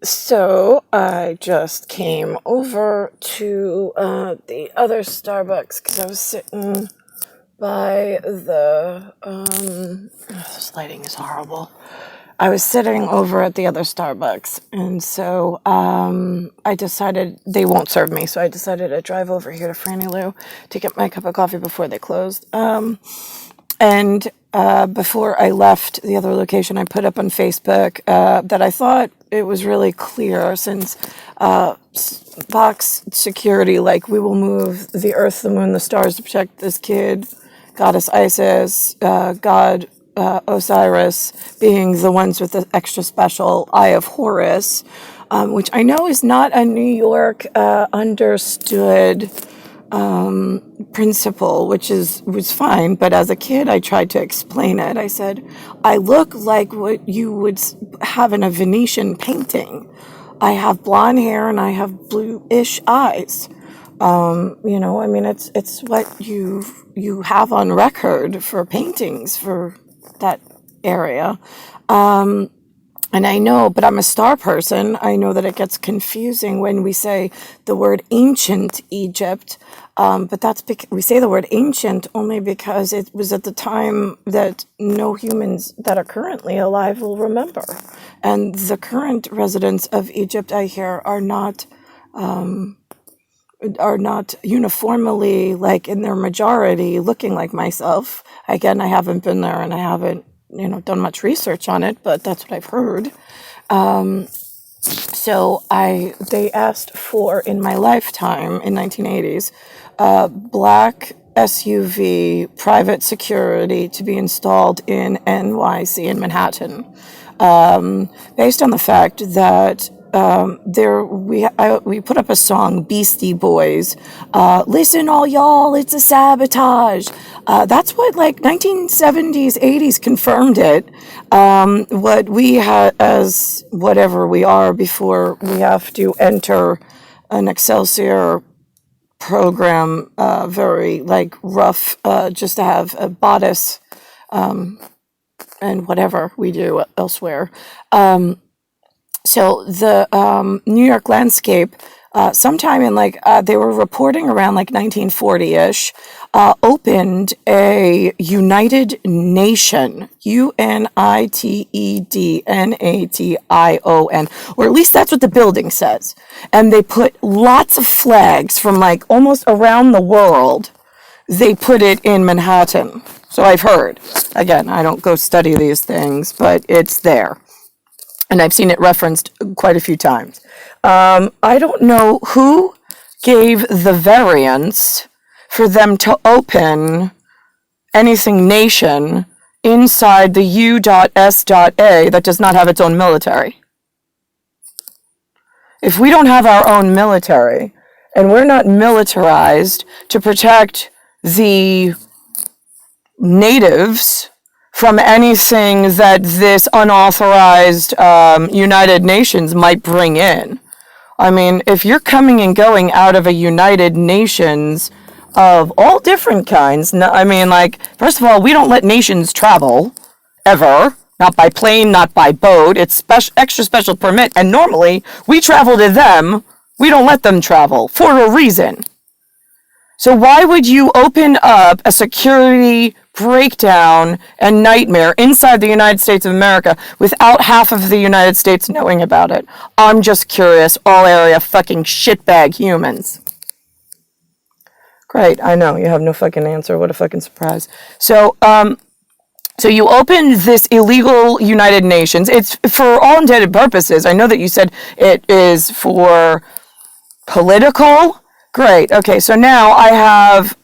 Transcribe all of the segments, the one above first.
So I just came over to the other Starbucks because I was sitting by the this lighting is horrible. I was sitting over at the other Starbucks, and so I decided they won't serve me, so I decided to drive over here to Franny Lou to get my cup of coffee before they closed. And before I left the other location, I put up on Facebook that I thought it was really clear, since box security, like, we will move the earth, the moon, the stars to protect this kid, goddess Isis, god Osiris being the ones with the extra special Eye of Horus, which I know is not a New York understood principle, which was fine. But as a kid, I tried to explain it. I said, I look like what you would have in a Venetian painting. I have blonde hair and I have bluish eyes. I mean, it's what you have on record for paintings for that area. And I know, but I'm a star person. I know that it gets confusing when we say the word ancient Egypt. But that's we say the word ancient only because it was at the time that no humans that are currently alive will remember. And the current residents of Egypt, I hear, are not uniformly, like, in their majority, looking like myself. Again, I haven't been there and I haven't, done much research on it, but that's what I've heard. So they asked for, in my lifetime, in 1980s, black SUV private security to be installed in NYC, in Manhattan, based on the fact that we put up a song, Beastie Boys, listen all y'all, it's a sabotage. That's what, like, 1970s, 80s confirmed it. What we had as whatever we are before we have to enter an Excelsior program, very, like, rough, just to have a bodice, and whatever we do elsewhere. So the New York landscape, sometime in, like, they were reporting around, like, 1940-ish, opened a United Nation, UNITEDNATION, or at least that's what the building says. And they put lots of flags from, like, almost around the world. They put it in Manhattan. So I've heard. Again, I don't go study these things, but it's there. And I've seen it referenced quite a few times. I don't know who gave the variance for them to open anything nation inside the U.S.A that does not have its own military. If we don't have our own military, and we're not militarized to protect the natives from anything that this unauthorized United Nations might bring in. I mean, if you're coming and going out of a United Nations of all different kinds, I mean, like, first of all, we don't let nations travel, ever. Not by plane, not by boat. It's extra special permit. And normally, we travel to them. We don't let them travel for a reason. So why would you open up a security breakdown and nightmare inside the United States of America without half of the United States knowing about it? I'm just curious, all area fucking shitbag humans. Great, I know, you have no fucking answer. What a fucking surprise. So you opened this illegal United Nations. It's for all intended purposes. I know that you said it is for political. Great. Okay, so now I have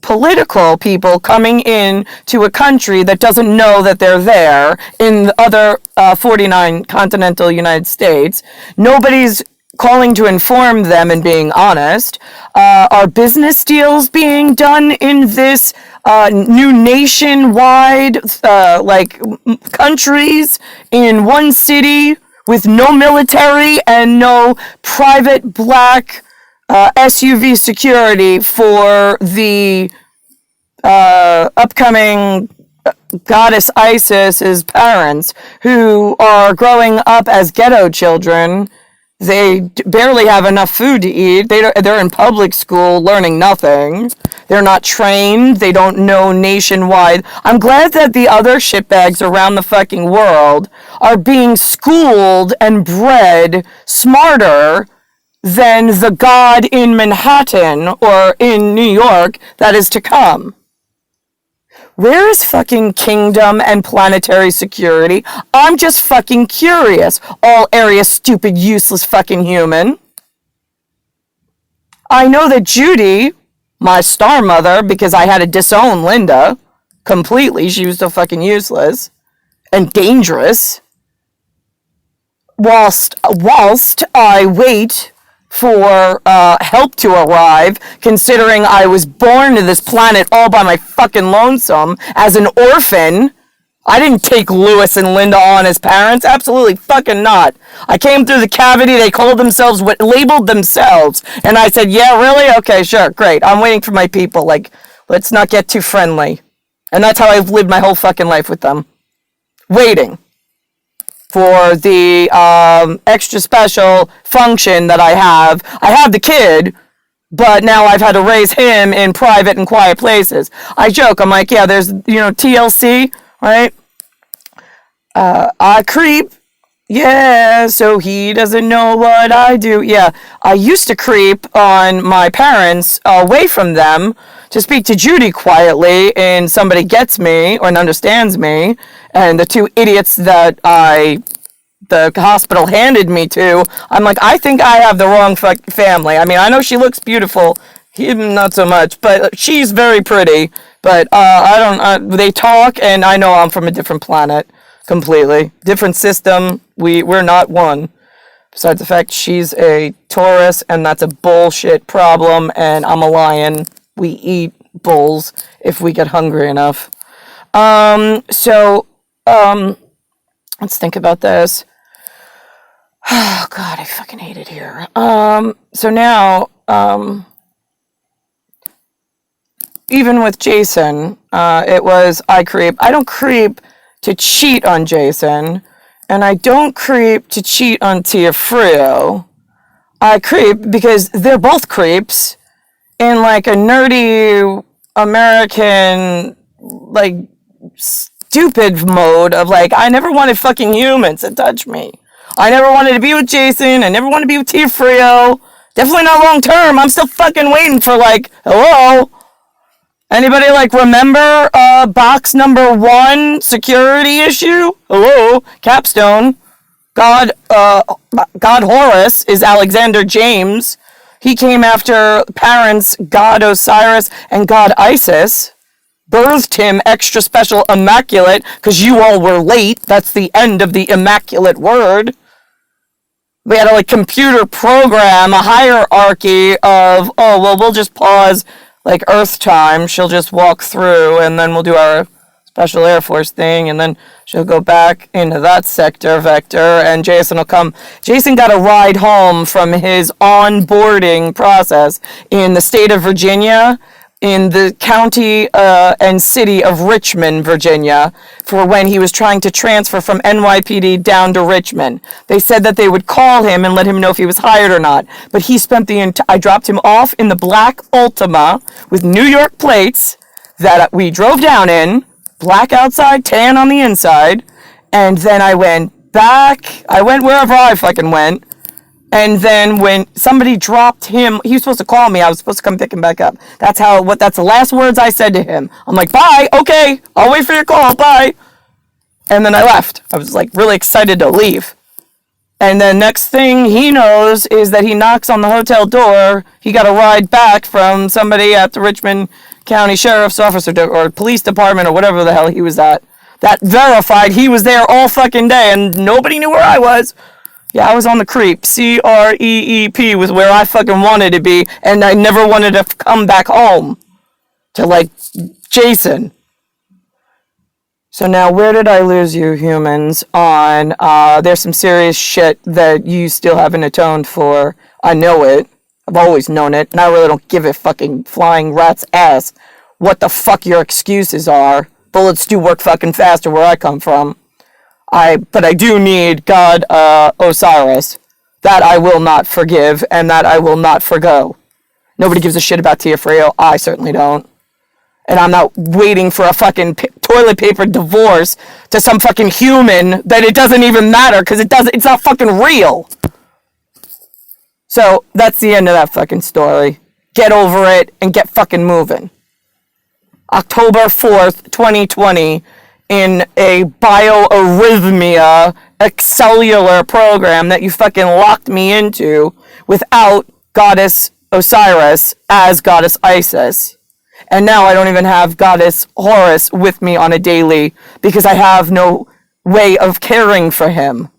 political people coming in to a country that doesn't know that they're there in the other 49 continental United States. Nobody's calling to inform them and being honest. Are business deals being done in this new nationwide, countries in one city with no military and no private black SUV security for the upcoming goddess Isis's parents, who are growing up as ghetto children. They barely have enough food to eat. They're in public school learning nothing. They're not trained. They don't know nationwide. I'm glad that the other shitbags around the fucking world are being schooled and bred smarter than the god in Manhattan or in New York that is to come. Where is fucking kingdom and planetary security? I'm just fucking curious, all area stupid, useless fucking human. I know that Judy, my star mother, because I had to disown Linda completely, she was so fucking useless and dangerous, whilst I wait for help to arrive, considering I was born to this planet all by my fucking lonesome as an orphan. I didn't take Lewis and Linda on as parents. Absolutely fucking not. I came through the cavity. They called themselves what labeled themselves. And I said, yeah, really? Okay, sure, great. I'm waiting for my people. Like, let's not get too friendly. And that's how I've lived my whole fucking life with them. Waiting for the extra special function that I have. I have the kid, but now I've had to raise him in private and quiet places. I joke, I'm like, yeah, there's, TLC, right? I creep. Yeah, so he doesn't know what I do. Yeah, I used to creep on my parents away from them to speak to Judy quietly, and somebody gets me or understands me, and the two idiots that the hospital handed me to, I'm like, I think I have the wrong family. I mean, I know she looks beautiful, him not so much, but she's very pretty, but they talk, and I know I'm from a different planet, completely. Different system, we're not one. Besides the fact she's a Taurus, and that's a bullshit problem, and I'm a lion. We eat bulls if we get hungry enough. Let's think about this. Oh, God, I fucking hate it here. So now, even with Jason, it was, I creep. I don't creep to cheat on Jason, and I don't creep to cheat on Tia Frio. I creep because they're both creeps in like a nerdy American, like, stupid mode of like, I never wanted fucking humans to touch me. I never wanted to be with Jason. I never wanted to be with Tia Frio. Definitely not long term. I'm still fucking waiting for like, hello? Anybody like remember box number 1 security issue? Hello? Capstone. God Horus is Alexander James. He came after parents, God Osiris and God Isis, birthed him extra special immaculate, because you all were late. That's the end of the immaculate word. We had to like computer program a hierarchy of, oh, well, we'll just pause like Earth time. She'll just walk through, and then we'll do our Special Air Force thing, and then she'll go back into that sector vector, and Jason will come. Jason got a ride home from his onboarding process in the state of Virginia, in the county and city of Richmond, Virginia, for when he was trying to transfer from NYPD down to Richmond. They said that they would call him and let him know if he was hired or not, but he spent I dropped him off in the black Ultima with New York plates that we drove down in, black outside, tan on the inside, and then I went back. I went wherever I fucking went, and then when somebody dropped him, he was supposed to call me. I was supposed to come pick him back up. That's the last words I said to him. I'm like, bye, okay, I'll wait for your call, bye. And then I left. I was like really excited to leave. And then next thing he knows is that he knocks on the hotel door. He got a ride back from somebody at the Richmond County Sheriff's Office or Police Department or whatever the hell he was at. That verified he was there all fucking day, and nobody knew where I was. Yeah, I was on the creep. CREEP was where I fucking wanted to be, and I never wanted to come back home to, like, Jason. So now, where did I lose you, humans, on, there's some serious shit that you still haven't atoned for. I know it. I've always known it, and I really don't give a fucking flying rat's ass what the fuck your excuses are. bullets do work fucking faster where I come from. But I do need God Osiris. That I will not forgive, and that I will not forgo. Nobody gives a shit about Tia Frio. I certainly don't. And I'm not waiting for a fucking toilet paper divorce to some fucking human that it doesn't even matter because it's not fucking real. So that's the end of that fucking story. Get over it and get fucking moving. October 4th, 2020, in a bioarrhythmia cellular program that you fucking locked me into without Goddess Osiris as Goddess Isis. And now I don't even have Goddess Horus with me on a daily because I have no way of caring for him.